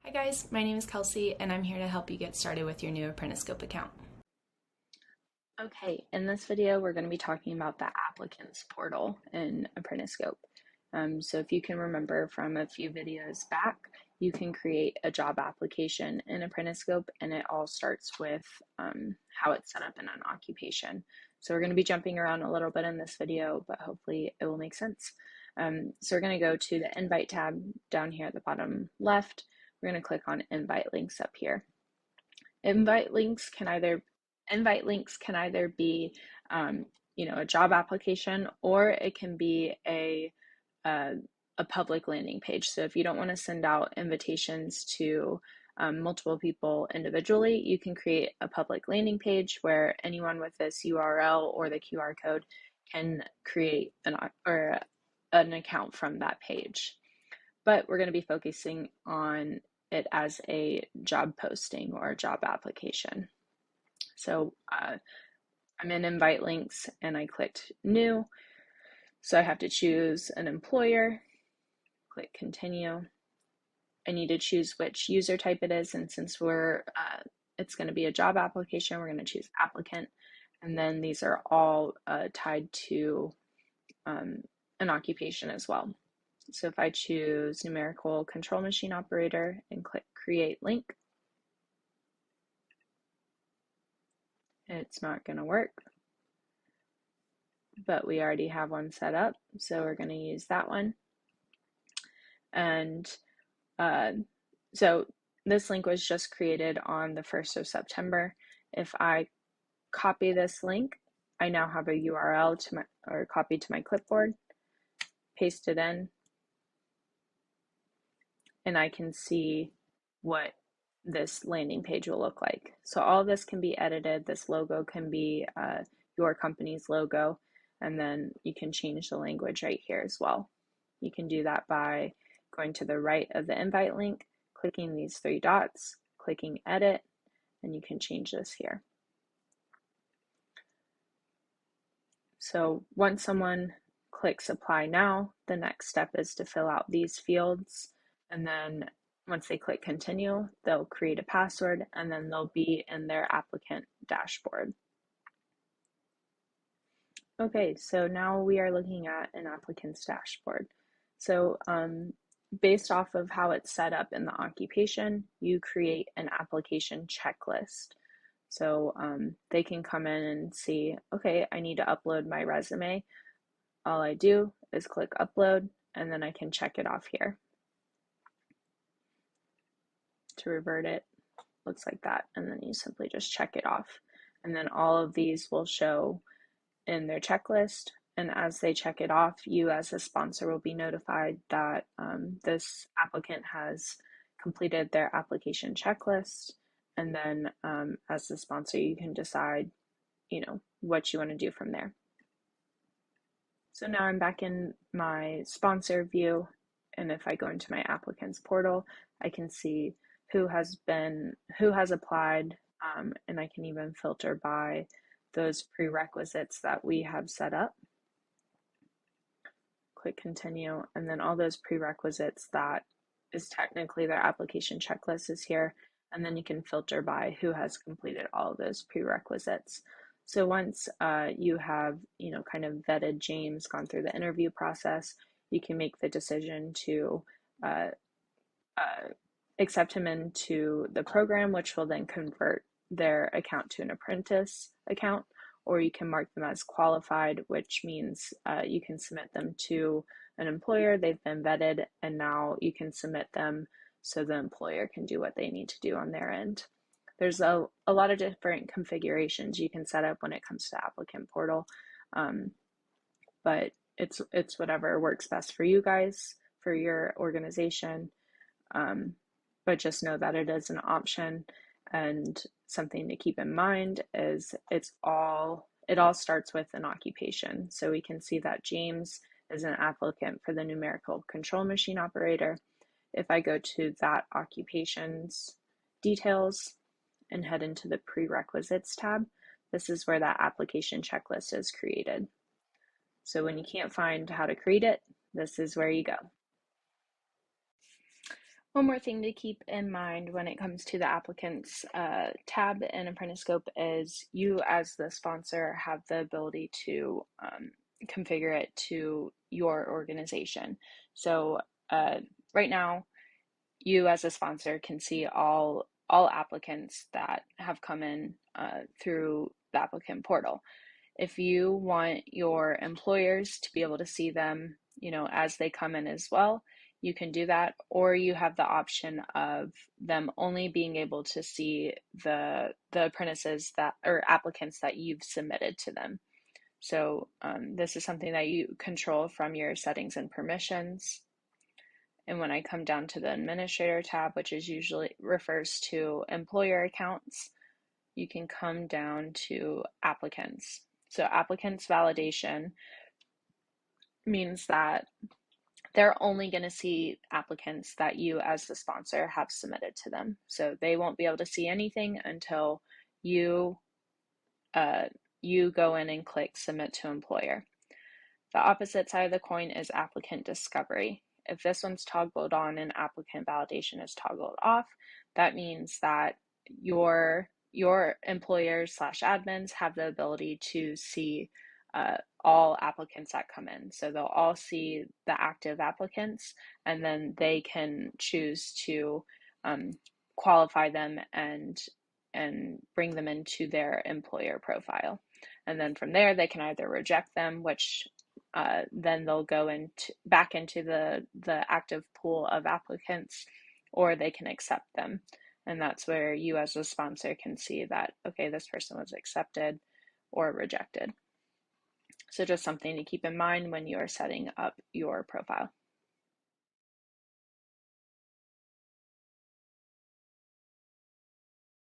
Hi guys, my name is Kelsey and I'm here to help you get started with your new ApprentiScope account. Okay, in this video, we're going to be talking about the Applicants portal in ApprentiScope. So if you can remember from a few videos back, you can create a job application in ApprentiScope, and it all starts with how it's set up in an occupation. So we're going to be jumping around a little bit in this video, but hopefully it will make sense. So we're going to go to the Invite tab down here at the bottom left. We're going to click on Invite Links up here. Invite links can either be a job application, or it can be a public landing page. So if you don't want to send out invitations to multiple people individually, you can create a public landing page where anyone with this URL or the QR code can create an account from that page. But we're going to be focusing on it as a job posting or a job application. So I'm in Invite Links and I clicked New. So I have to choose an employer, click Continue. I need to choose which user type it is, and since it's going to be a job application, we're going to choose Applicant. And then these are all tied to an occupation as well. So if I choose numerical control machine operator and click Create Link, it's not going to work, but we already have one set up, so we're going to use that one. And so this link was just created on the 1st of September. If I copy this link, I now have a URL copied to my clipboard, paste it in, and I can see what this landing page will look like. So all of this can be edited. This logo can be your company's logo, and then you can change the language right here as well. You can do that by going to the right of the invite link, clicking these three dots, clicking edit, and you can change this here. So once someone clicks apply now, the next step is to fill out these fields, and then once they click continue, they'll create a password, and then they'll be in their applicant dashboard. Okay, so now we are looking at an applicant's dashboard. So based off of how it's set up in the occupation, you create an application checklist. So they can come in and see, okay, I need to upload my resume. All I do is click upload, and then I can check it off here. To revert it, looks like that, and then you simply just check it off. And then all of these will show in their checklist, and as they check it off, you as a sponsor will be notified that this applicant has completed their application checklist. And then as the sponsor, you can decide what you want to do from there. So now I'm back in my sponsor view, and if I go into my applicants portal, I can see who has applied, and I can even filter by those prerequisites that we have set up. Click continue, and then all those prerequisites that is technically their application checklist is here, and then you can filter by who has completed all of those prerequisites. So once you have kind of vetted James, gone through the interview process, you can make the decision to accept him into the program, which will then convert their account to an apprentice account, or you can mark them as qualified, which means you can submit them to an employer. They've been vetted, and now you can submit them so the employer can do what they need to do on their end. There's a lot of different configurations you can set up when it comes to applicant portal, but it's whatever works best for you guys, for your organization. But just know that it is an option, and something to keep in mind is it all starts with an occupation. So we can see that James is an applicant for the numerical control machine operator. If I go to that occupation's details and head into the prerequisites tab, this is where that application checklist is created. So when you can't find how to create it, this is where you go. One more thing to keep in mind when it comes to the applicants tab in ApprentiScope is you as the sponsor have the ability to configure it to your organization. So right now, you as a sponsor can see all applicants that have come in through the applicant portal. If you want your employers to be able to see them, as they come in as well, you can do that, or you have the option of them only being able to see the apprentices that or applicants that you've submitted to them. So this is something that you control from your settings and permissions. And when I come down to the administrator tab, which is usually refers to employer accounts, you can come down to applicants. So applicants validation means that they're only going to see applicants that you as the sponsor have submitted to them. So they won't be able to see anything until you go in and click submit to employer. The opposite side of the coin is applicant discovery. If this one's toggled on and applicant validation is toggled off, that means that your employers / admins have the ability to see all applicants that come in. So they'll all see the active applicants, and then they can choose to qualify them and bring them into their employer profile. And then from there, they can either reject them, which then they'll go back into the active pool of applicants, or they can accept them. And that's where you as a sponsor can see that, okay, this person was accepted or rejected. So just something to keep in mind when you are setting up your profile.